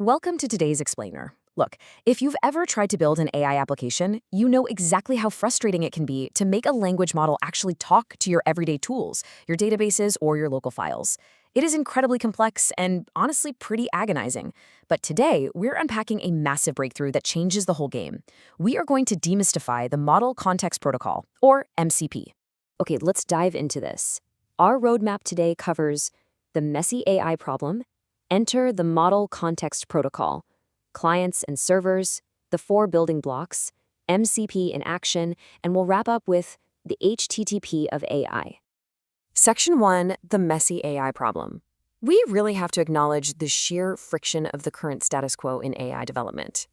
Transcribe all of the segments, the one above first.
Welcome to today's explainer. Look, if you've ever tried to build an AI application, you know exactly how frustrating it can be to make a language model actually talk to your everyday tools, your databases, or your local files. It is incredibly complex and honestly pretty agonizing. But today, we're unpacking a massive breakthrough that changes the whole game. We are going to demystify the Model Context Protocol, or MCP. Okay, let's dive into this. Our roadmap today covers the messy AI problem, enter the Model Context Protocol, clients and servers, the 4 building blocks, MCP in action, and we'll wrap up with the HTTP of AI. Section 1, the messy AI problem. We really have to acknowledge the sheer friction of the current status quo in AI development.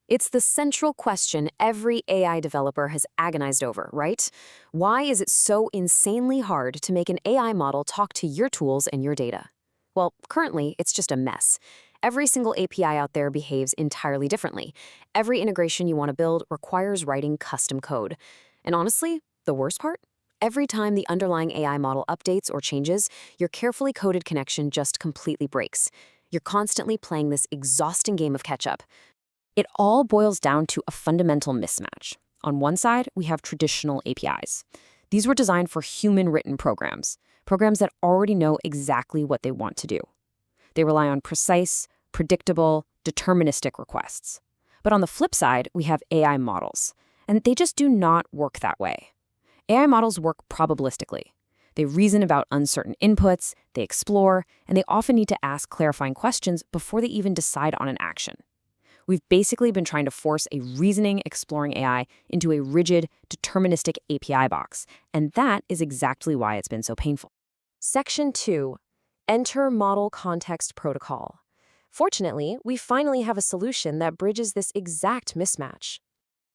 It's the central question every AI developer has agonized over, right? Why is it so insanely hard to make an AI model talk to your tools and your data? Well, currently, it's just a mess. Every single API out there behaves entirely differently. Every integration you want to build requires writing custom code. And honestly, the worst part? Every time the underlying AI model updates or changes, your carefully coded connection just completely breaks. You're constantly playing this exhausting game of catch-up. It all boils down to a fundamental mismatch. On one side, we have traditional APIs. These were designed for human-written programs that already know exactly what they want to do. They rely on precise, predictable, deterministic requests. But on the flip side, we have AI models, and they just do not work that way. AI models work probabilistically. They reason about uncertain inputs, they explore, and they often need to ask clarifying questions before they even decide on an action. We've basically been trying to force a reasoning, exploring AI into a rigid, deterministic API box, and that is exactly why it's been so painful. Section 2. Enter Model Context Protocol. Fortunately, we finally have a solution that bridges this exact mismatch.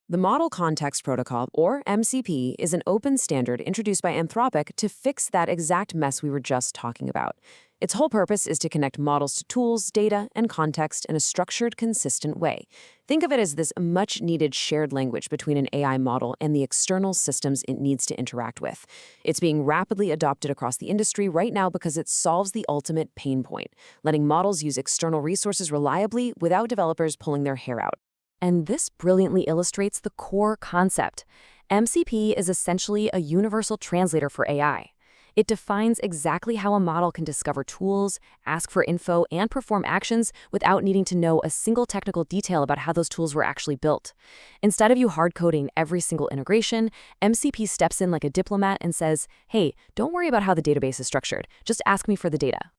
The Model Context Protocol, or MCP, is an open standard introduced by Anthropic to fix that exact mess we were just talking about. Its whole purpose is to connect models to tools, data, and context in a structured, consistent way. Think of it as this much-needed shared language between an AI model and the external systems it needs to interact with. It's being rapidly adopted across the industry right now because it solves the ultimate pain point, letting models use external resources reliably without developers pulling their hair out. And this brilliantly illustrates the core concept. MCP is essentially a universal translator for AI. It defines exactly how a model can discover tools, ask for info, and perform actions without needing to know a single technical detail about how those tools were actually built. Instead of you hard-coding every single integration, MCP steps in like a diplomat and says, hey, don't worry about how the database is structured. Just ask me for the data.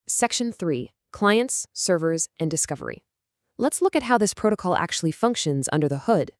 Section 3. Clients, servers, and discovery. Let's look at how this protocol actually functions under the hood.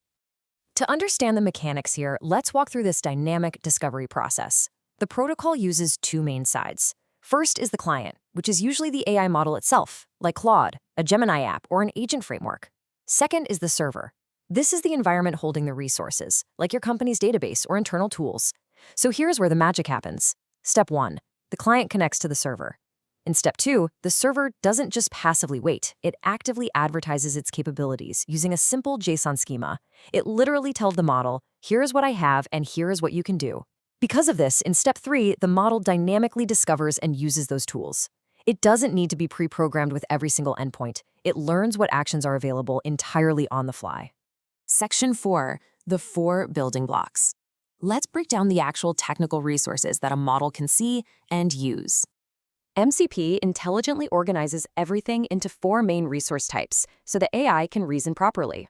To understand the mechanics here, let's walk through this dynamic discovery process. The protocol uses 2 main sides. First is the client, which is usually the AI model itself, like Claude, a Gemini app, or an agent framework. Second is the server. This is the environment holding the resources, like your company's database or internal tools. So here's where the magic happens. Step 1. The client connects to the server. In step 2, the server doesn't just passively wait, it actively advertises its capabilities using a simple JSON schema. It literally tells the model, here's what I have and here is what you can do. Because of this, in step 3, the model dynamically discovers and uses those tools. It doesn't need to be pre-programmed with every single endpoint. It learns what actions are available entirely on the fly. Section 4, the 4 building blocks. Let's break down the actual technical resources that a model can see and use. MCP intelligently organizes everything into 4 main resource types so the AI can reason properly.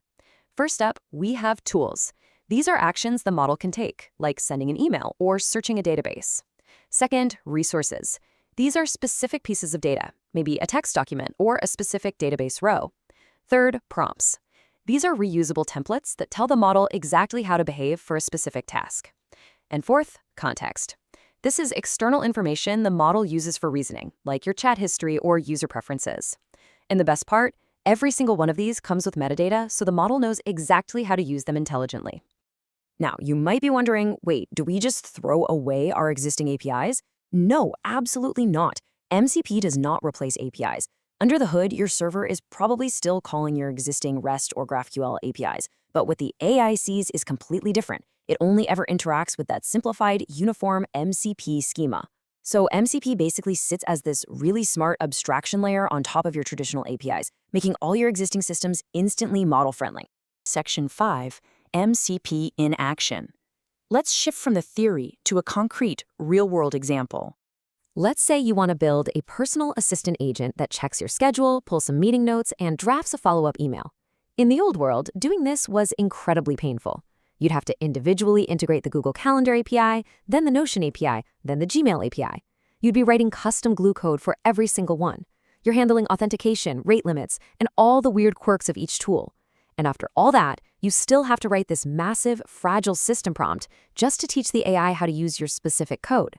First up, we have tools. These are actions the model can take, like sending an email or searching a database. Second, resources. These are specific pieces of data, maybe a text document or a specific database row. Third, prompts. These are reusable templates that tell the model exactly how to behave for a specific task. And fourth, context. This is external information the model uses for reasoning, like your chat history or user preferences. And the best part, every single one of these comes with metadata, so the model knows exactly how to use them intelligently. Now, you might be wondering, wait, do we just throw away our existing APIs? No, absolutely not. MCP does not replace APIs. Under the hood, your server is probably still calling your existing REST or GraphQL APIs, but what the AI sees is completely different. It only ever interacts with that simplified, uniform MCP schema. So MCP basically sits as this really smart abstraction layer on top of your traditional APIs, making all your existing systems instantly model-friendly. Section 5, MCP in action. Let's shift from the theory to a concrete, real-world example. Let's say you want to build a personal assistant agent that checks your schedule, pulls some meeting notes, and drafts a follow-up email. In the old world, doing this was incredibly painful. You'd have to individually integrate the Google Calendar API, then the Notion API, then the Gmail API. You'd be writing custom glue code for every single one. You're handling authentication, rate limits, and all the weird quirks of each tool. And after all that, you still have to write this massive, fragile system prompt just to teach the AI how to use your specific code.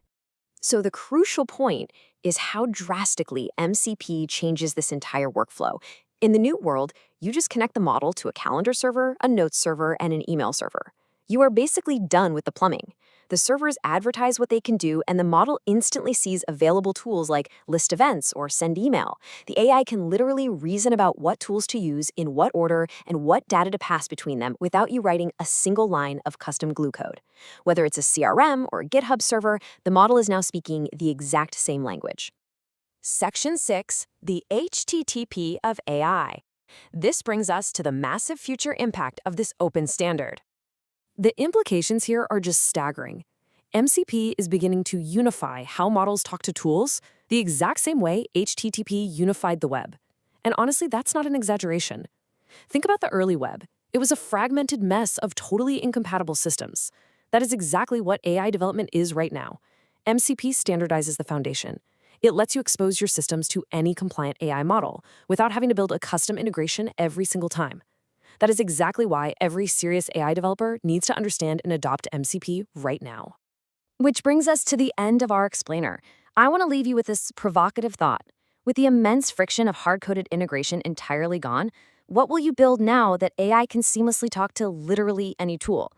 So the crucial point is how drastically MCP changes this entire workflow. In the new world, you just connect the model to a calendar server, a notes server, and an email server. You are basically done with the plumbing. The servers advertise what they can do, and the model instantly sees available tools like list events or send email. The AI can literally reason about what tools to use, in what order, and what data to pass between them without you writing a single line of custom glue code. Whether it's a CRM or a GitHub server, the model is now speaking the exact same language. Section 6, the HTTP of AI. This brings us to the massive future impact of this open standard. The implications here are just staggering. MCP is beginning to unify how models talk to tools the exact same way HTTP unified the web. And honestly, that's not an exaggeration. Think about the early web. It was a fragmented mess of totally incompatible systems. That is exactly what AI development is right now. MCP standardizes the foundation. It lets you expose your systems to any compliant AI model without having to build a custom integration every single time. That is exactly why every serious AI developer needs to understand and adopt MCP right now. Which brings us to the end of our explainer. I want to leave you with this provocative thought. With the immense friction of hard-coded integration entirely gone, what will you build now that AI can seamlessly talk to literally any tool?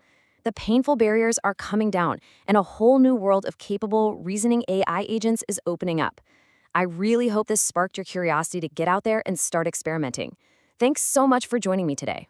The painful barriers are coming down, and a whole new world of capable, reasoning AI agents is opening up. I really hope this sparked your curiosity to get out there and start experimenting. Thanks so much for joining me today.